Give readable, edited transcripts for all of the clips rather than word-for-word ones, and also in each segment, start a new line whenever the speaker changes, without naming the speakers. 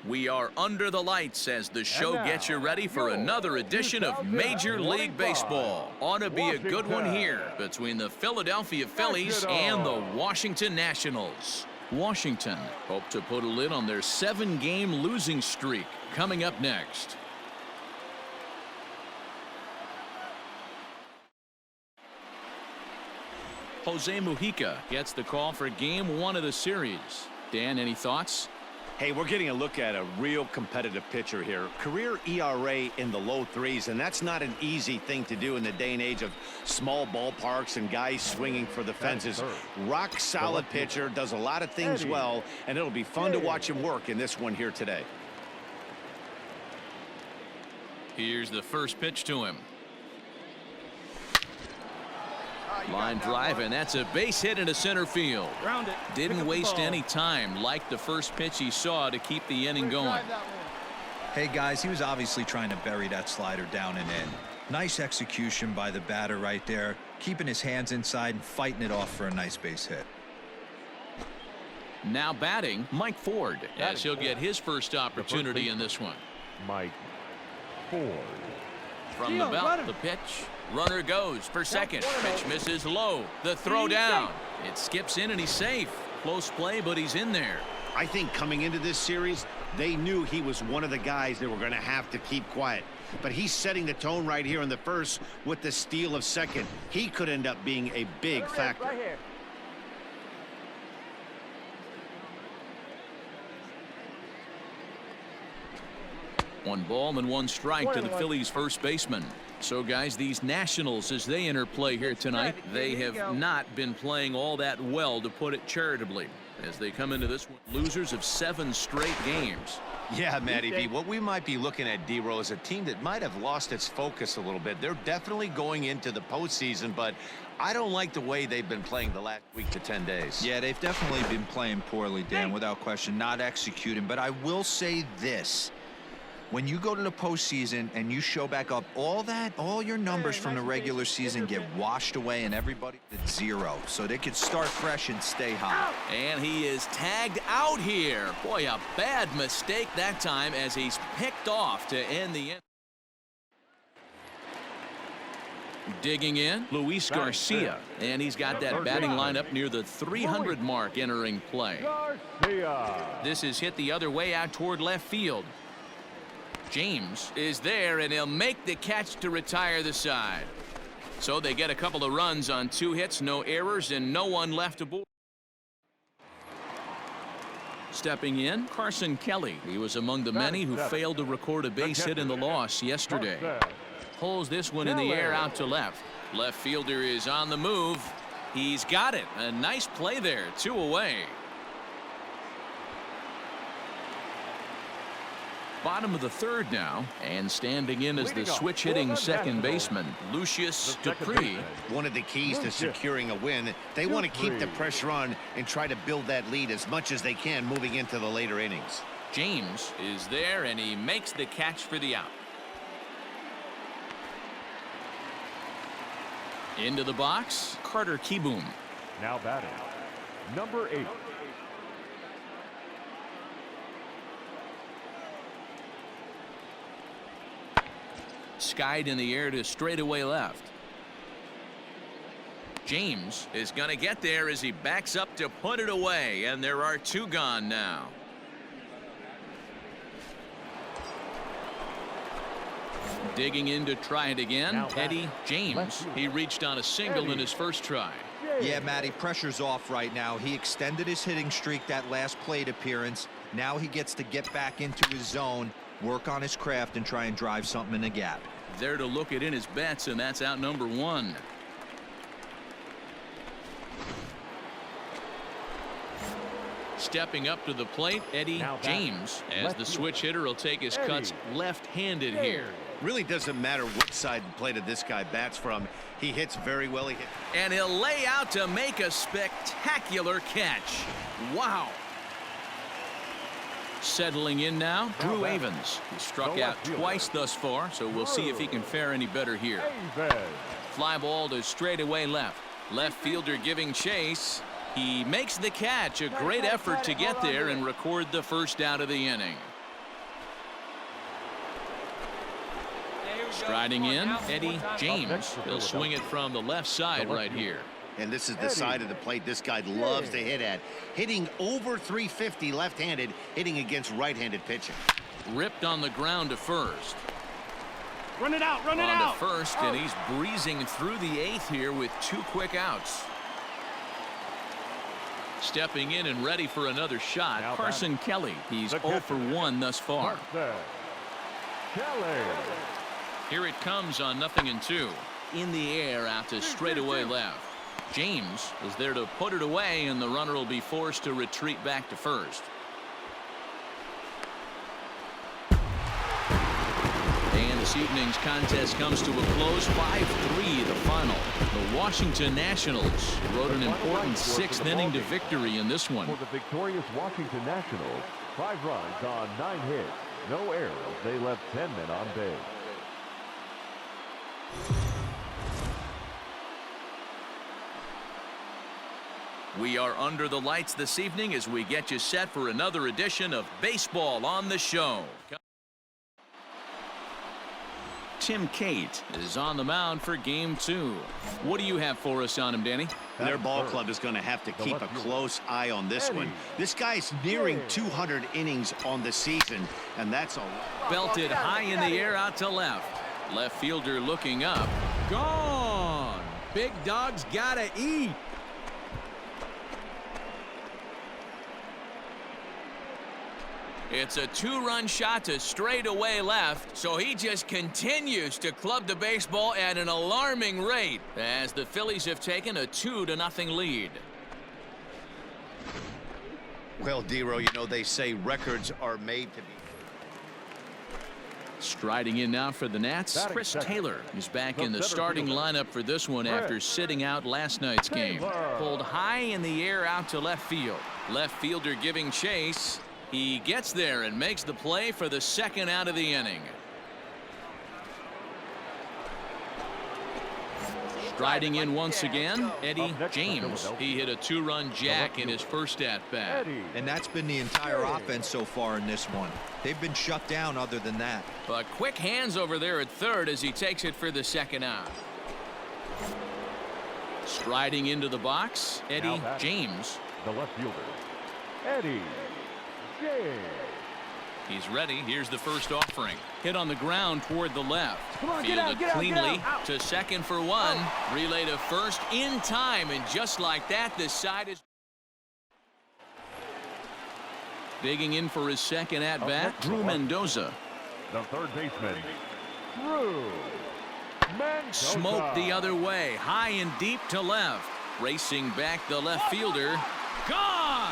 We are under the lights as the show gets you ready for another edition of Major League Baseball. Ought to be a good one here between the Philadelphia Phillies and the Washington Nationals. Washington hope to put a lid on their 7-game losing streak. Coming up next. Jose Mujica gets the call for game 1 of the series. Dan, any thoughts?
Hey, we're getting a look at a real competitive pitcher here. Career ERA in the low 3s, and that's not an easy thing to do in the day and age of small ballparks and guys swinging for the fences. Rock solid pitcher, does a lot of things well, and it'll be fun to watch him work in this one here today.
Here's the first pitch to him. Line drive, and that's a base hit into center field. Didn't waste any time, like the first pitch he saw, to keep the inning going.
Hey guys, he was obviously trying to bury that slider down and in. Nice execution by the batter right there, keeping his hands inside and fighting it off for a nice base hit.
Now batting, Mike Ford, as he'll get his first opportunity in this one.
Mike Ford.
From the belt, the pitch. Runner goes for second. Pitch misses low. The throw down. It skips in and he's safe. Close play, but he's in there.
I think coming into this series, they knew he was one of the guys they were going to have to keep quiet. But he's setting the tone right here in the first with the steal of second. He could end up being a big factor.
One ball and one strike to the Phillies first baseman. So guys, these Nationals, as they interplay here tonight, they have not been playing all that well, to put it charitably, as they come into this one losers of 7 straight games.
Yeah, Matty B, what we might be looking at, D-Row, is a team that might have lost its focus a little bit. They're definitely going into the postseason, but I don't like the way they've been playing the last week to 10 days.
Yeah, they've definitely been playing poorly, Dan, without question, not executing. But I will say this. When you go to the postseason and you show back up, all your numbers from the regular season get washed away, and everybody at 0. So they could start fresh and stay hot.
And he is tagged out here. Boy, a bad mistake that time, as he's picked off to end the inning. Digging in, Luis Garcia, and he's got that batting lineup near the 300 mark entering play. This is hit the other way out toward left field. James is there, and he'll make the catch to retire the side. So they get a couple of runs on 2 hits, no errors, and no one left aboard. Stepping in, Carson Kelly. He was among the many who failed to record a base hit in the loss yesterday. Pulls this one in the air out to left. Left fielder is on the move. He's got it. A nice play there. 2 away. Bottom of the 3rd now, and standing in as the switch-hitting second baseman, Lucius Dupree.
One of the keys to securing a win, they want to keep the pressure on and try to build that lead as much as they can moving into the later innings.
James is there, and he makes the catch for the out. Into the box, Carter Kieboom.
Now batting, number 8.
Skied in the air to straightaway left. James is going to get there as he backs up to put it away, and there are 2 gone now. Digging in to try it again, Eddie James. He reached on a single in his first try.
Yeah, Matty, pressure's off right now. He extended his hitting streak that last plate appearance. Now he gets to get back into his zone, work on his craft, and try and drive something in the gap.
There to look it in his bets, and that's out number 1. Stepping up to the plate, Eddie James, as the switch hitter will take his cuts left-handed here.
Really doesn't matter what side of the plate of this guy bats from. He hits very well.
And he'll lay out to make a spectacular catch. Wow. Settling in now, Drew Avans. He struck out twice thus far, so we'll see if he can fare any better here. Fly ball to straightaway left. Left fielder giving chase. He makes the catch. A great effort to get there and record the first out of the inning. Striding in, Eddie James. He'll swing it from the left side right here.
And this is the side of the plate this guy loves to hit at. Hitting over 350 left-handed, hitting against right-handed pitching.
Ripped on the ground to first.
Run it out, run it
On
out.
to first, and he's breezing through the 8th here with 2 quick outs. Stepping in and ready for another shot,
Now
Carson Kelly. He's 0 for 1 thus far.
Carson Kelly.
Here it comes on 0-2. In the air out to straightaway left. James is there to put it away, and the runner will be forced to retreat back to first. And this evening's contest comes to a close, 5-3 the final. The Washington Nationals rode an important 6th inning to victory in this one.
For the victorious Washington Nationals, 5 runs on 9 hits, no errors. They left 10 men on base.
We are under the lights this evening as we get you set for another edition of Baseball on the Show. Tim Cate is on the mound for game 2. What do you have for us on him, Danny?
Their ball club is going to have to keep a close eye on this one. This guy's nearing 200 innings on the season, and that's a
Belted high in the air out to left. Left fielder looking up. Gone. Big dog's gotta eat. It's a 2-run shot to straightaway left, so he just continues to club the baseball at an alarming rate as the Phillies have taken a 2-0 lead.
Well, Dero, you know they say records are made to be.
Striding in now for the Nats, Chris Taylor is back in the starting lineup for this one after sitting out last night's game. Pulled high in the air out to left field. Left fielder giving chase. He gets there and makes the play for the 2nd out of the inning. Striding in once again, Eddie James. He hit a 2-run jack in his first at-bat.
And that's been the entire offense so far in this one. They've been shut down other than that.
But quick hands over there at third as he takes it for the 2nd out. Striding into the box, Eddie James.
The left fielder, Eddie James.
He's ready. Here's the first offering. Hit on the ground toward the left.
Come on,
Fielded
get out,
cleanly
out.
to second for 1. Relay to first in time, and just like that, this side is digging in for his 2nd at-bat. Drew Mendoza.
The third baseman, Drew Mendoza.
Smoked the other way, high and deep to left. Racing back the left fielder. Gone!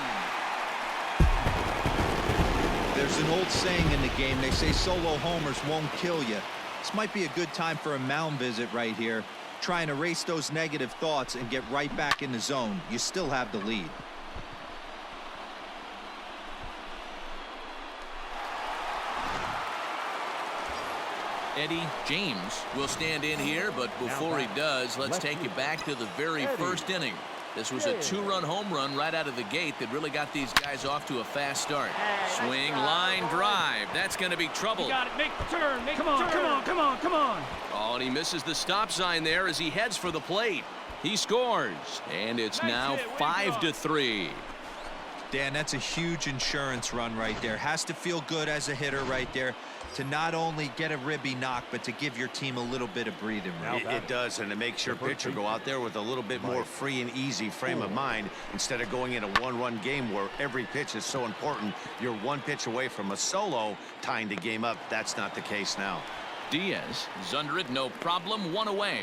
There's an old saying in the game. They say solo homers won't kill you. This might be a good time for a mound visit right here. Try and erase those negative thoughts and get right back in the zone. You still have the lead.
Eddie James will stand in here, but before he does, let's take you back to the very first inning. This was a 2-run home run right out of the gate that really got these guys off to a fast start. Swing, line, drive. That's going to be trouble.
Got it. Make the turn. Come on.
Oh, and he misses the stop sign there as he heads for the plate. He scores, and it's now 5-3.
Dan, that's a huge insurance run right there. Has to feel good as a hitter right there to not only get a ribby knock, but to give your team a little bit of breathing room.
It does, and it makes your pitcher go out there with a little bit more free and easy frame of mind instead of going in a 1-run game where every pitch is so important. You're 1 pitch away from a solo tying the game up. That's not the case now.
Diaz is under it, no problem, 1 away.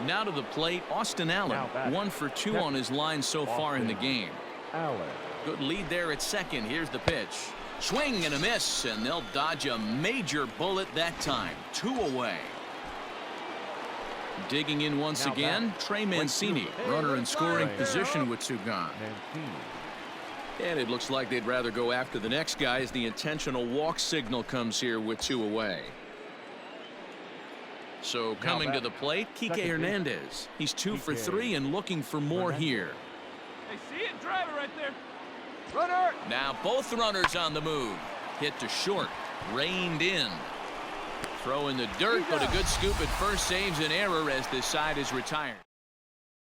Now to the plate, Austin Allen, 1 for 2 on his line so far in the game.
Allen.
Good lead there at second. Here's the pitch. Swing and a miss, and they'll dodge a major bullet that time. 2 away. Digging in once again, Trey Mancini, runner in scoring position with 2 gone. And it looks like they'd rather go after the next guy as the intentional walk signal comes here with 2 away. So coming to the plate, Kike Hernandez. He's 2 for 3 and looking for more here.
Hey, see it? Drive it right there. Runner!
Now both runners on the move. Hit to short. Reined in. Throw in the dirt, but a good scoop at first saves an error as this side is retired.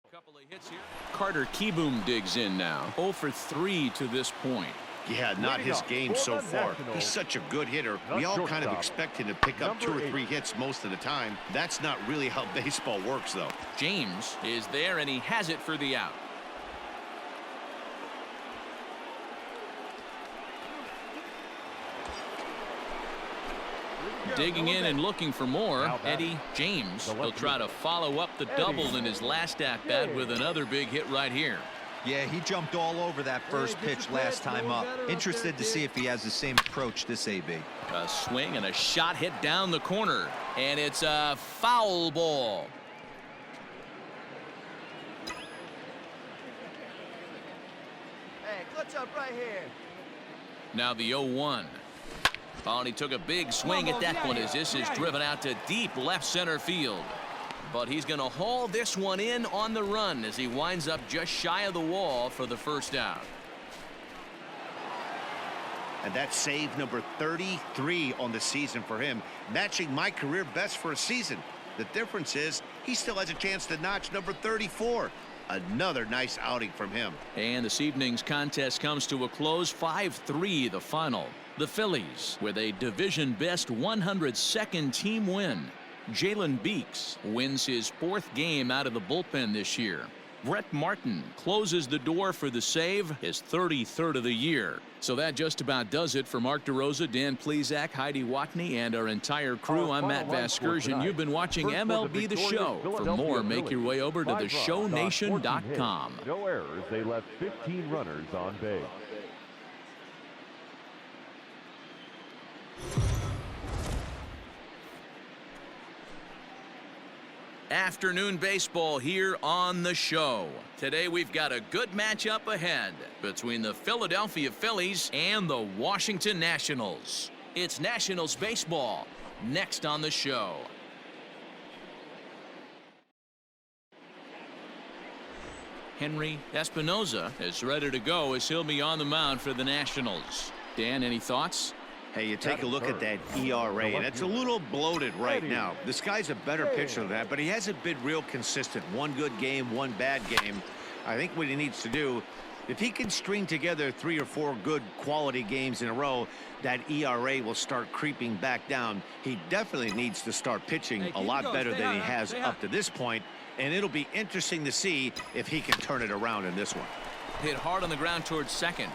A couple of hits here. Carter Kieboom digs in now. 0 for 3 to this point.
Yeah, not his game so far. He's such a good hitter. We all kind of expect him to pick up 2 or 3 hits most of the time. That's not really how baseball works, though.
James is there, and he has it for the out. Digging in and looking for more, Eddie James. He'll try to follow up the double in his last at-bat with another big hit right here.
Yeah, he jumped all over that first pitch last time up. Interested to see if he has the same approach this AB.
A swing and a shot hit down the corner, and it's a foul ball.
Hey, clutch up right here.
Now the 0-1. Oh, and he took a big swing at that one as this is driven out to deep left center field. But he's going to haul this one in on the run as he winds up just shy of the wall for the first out.
And that's save number 33 on the season for him, matching my career best for a season. The difference is he still has a chance to notch number 34. Another nice outing from him.
And this evening's contest comes to a close. 5-3 the final. The Phillies with a division best 102nd team win. Jalen Beeks wins his 4th game out of the bullpen this year. Brett Martin closes the door for the save, his 33rd of the year. So that just about does it for Mark DeRosa, Dan Plesac, Heidi Watney, and our entire crew. I'm Matt Vasgersian. You've been watching MLB The Show. For more, make your way over to theshownation.com.
No errors. They left 15 runners on base.
Afternoon baseball here on the show. Today we've got a good matchup ahead between the Philadelphia Phillies and the Washington Nationals. It's Nationals baseball next on the show. Henry Espinoza is ready to go as he'll be on the mound for the Nationals. Dan, any thoughts?
Hey, you take a look at that ERA, and it's a little bloated right now. This guy's a better pitcher than that, but he hasn't been real consistent. One good game, one bad game. I think what he needs to do, if he can string together 3 or 4 good quality games in a row, that ERA will start creeping back down. He definitely needs to start pitching a lot better than he has up to this point, and it'll be interesting to see if he can turn it around in this one.
Hit hard on the ground towards second.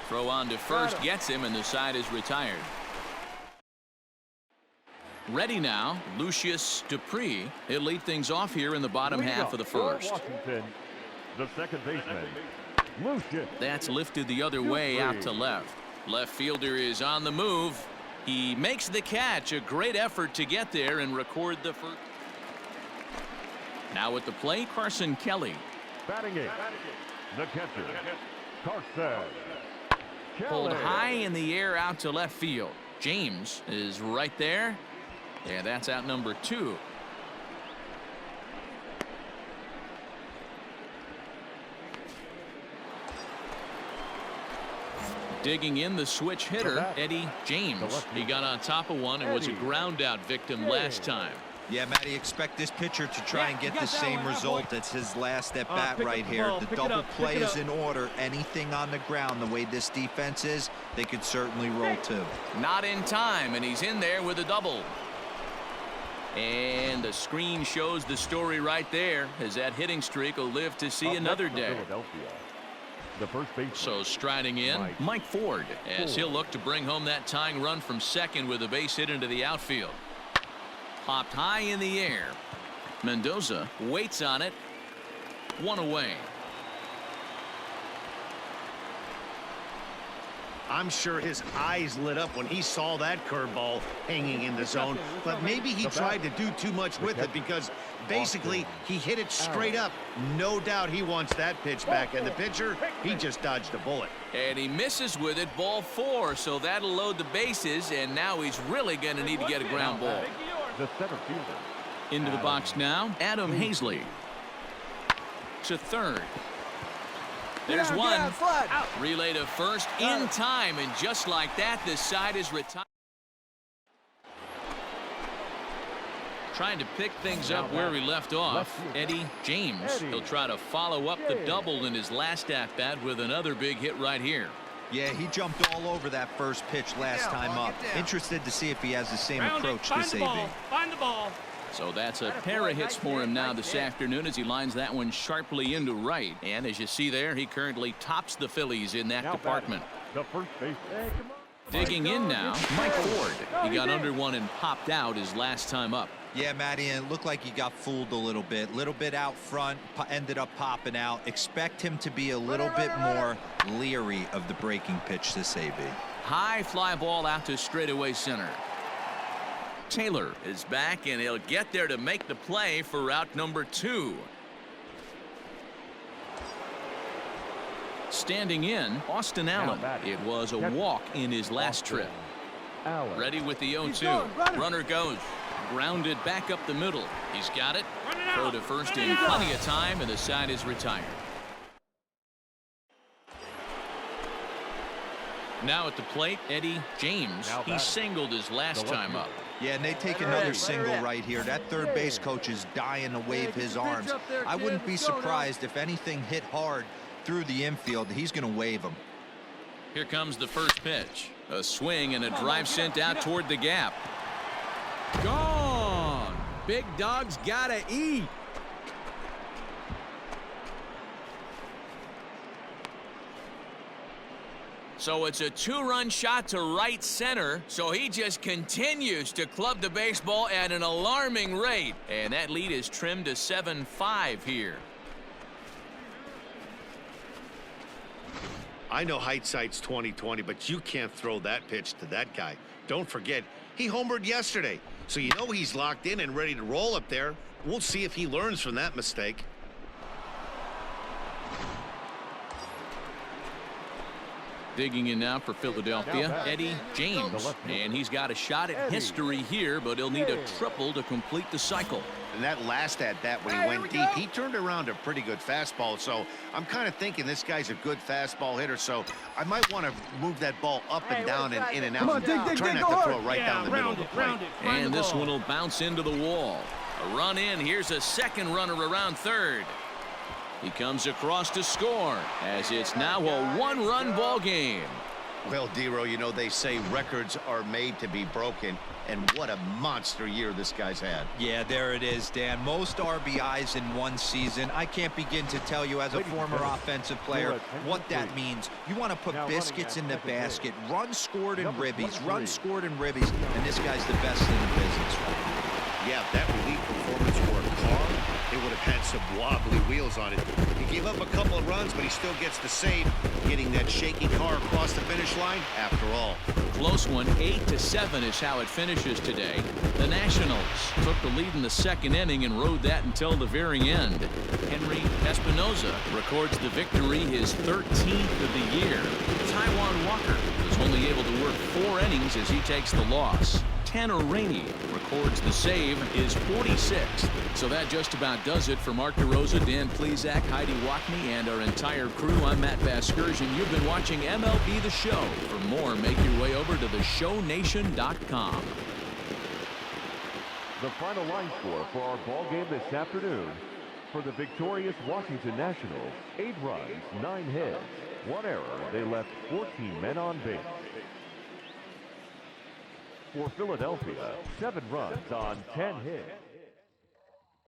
Throw on to first gets him, and the side is retired. Ready now, Lucius Dupree. He'll lead things off here in the bottom half of the first.
Washington, the second baseman, Lucius.
That's lifted the other way out to left. Left fielder is on the move. He makes the catch. A great effort to get there and record the first. Now at the plate, Carson Kelly.
Batting eighth, the catcher, Carson.
Pulled high in the air out to left field. James is right there. Yeah, that's out number 2. Digging in the switch hitter, Eddie James. He got on top of one and was a ground out victim last time.
Yeah, Matty, expect this pitcher to try and get the same result. It's his last at bat right here. The double play is in order. Anything on the ground, the way this defense is, they could certainly roll too.
Not in time, and he's in there with a double. And the screen shows the story right there, as that hitting streak will live to see another day.
The first baseman.
So striding in, Mike Ford, as he'll look to bring home that tying run from second with a base hit into the outfield. Popped high in the air. Mendoza waits on it. 1 away.
I'm sure his eyes lit up when he saw that curveball hanging in the zone, but maybe he tried to do too much with it because basically he hit it straight up. No doubt he wants that pitch back, and the pitcher, he just dodged a bullet.
And he misses with it, ball 4, so that'll load the bases, and now he's really going to need to get a ground ball.
The center fielder.
Into the box now, Adam Hazley. To third. There's
Get
one.
out, slide.
Relay to first in time, and just like that, this side is retired. Trying to pick things up where he left off, Eddie James. He'll try to follow up the double in his last at-bat with another big hit right here.
Yeah, he jumped all over that first pitch last time up. Interested to see if he has the same approach this AB.
Find the ball.
So that's a pair of hits for him now this afternoon as he lines that one sharply into right. And as you see there, he currently tops the Phillies in that department.
The first base.
Digging in now, Mike Ford. He got under one and popped out his last time up.
Yeah, Matty, and it looked like he got fooled a little bit out front, ended up popping out. Expect him to be a little bit more leery of the breaking pitch this AB.
High fly ball out to straightaway center. Taylor is back, and he'll get there to make the play for route number 2. Standing in, Austin Allen. It was a walk in his last trip. Ready with the 0-2. Runner goes. Grounded back up the middle. He's got it. Throw to first in plenty of time, and the side is retired. Now at the plate, Eddie James. He singled his last time up.
Yeah, and they take another single right here. That third base coach is dying to wave his arms. I wouldn't be surprised if anything hit hard through the infield. He's going to wave them.
Here comes the first pitch. A swing and a drive sent out toward the gap. Gone. Big dog's gotta eat. So it's a 2-run shot to right center. So he just continues to club the baseball at an alarming rate. And that lead is trimmed to 7-5 here.
I know hindsight's 20/20, but you can't throw that pitch to that guy. Don't forget, he homered yesterday. So you know he's locked in and ready to roll up there. We'll see if he learns from that mistake.
Digging in now for Philadelphia, Eddie James. And he's got a shot at history here, but he'll need a triple to complete the cycle.
And that last at-bat when he went deep, he turned around a pretty good fastball. So I'm kind of thinking this guy's a good fastball hitter. So I might want to move that ball up and down and in and out. Try not to throw it right down the middle of the plate.
And this one will bounce into the wall. A run in. Here's a second runner around third. He comes across to score as it's now a 1-run ball game.
Well, Dero, you know they say records are made to be broken, and what a monster year this guy's had.
Yeah, there it is, Dan. Most RBIs in one season. I can't begin to tell you as a former offensive player what that means. You want to put biscuits in the basket. Runs scored in ribbies. Runs scored in ribbies. And this guy's the best in the business right now.
Yeah, if that relief performance were a car, it would have had some wobbly wheels on it. He gave up a couple of runs, but he still gets the save, getting that shaky car across the finish line after all.
Close one, 8-7 is how it finishes today. The Nationals took the lead in the second inning and rode that until the very end. Henry Espinoza records the victory, his 13th of the year. Taijuan Walker was only able to work 4 innings as he takes the loss. Tanner Rainey records the save, his 46th. So that just about does it for Mark DeRosa, Dan Plesac, Heidi Watney, and our entire crew. I'm Matt Vasgersian. You've been watching MLB The Show. For more, make your way over to theshownation.com.
The final line score for our ball game this afternoon. For the victorious Washington Nationals, 8 runs, 9 hits, 1 error. They left 14 men on base. For Philadelphia, 7 runs on 10 hits.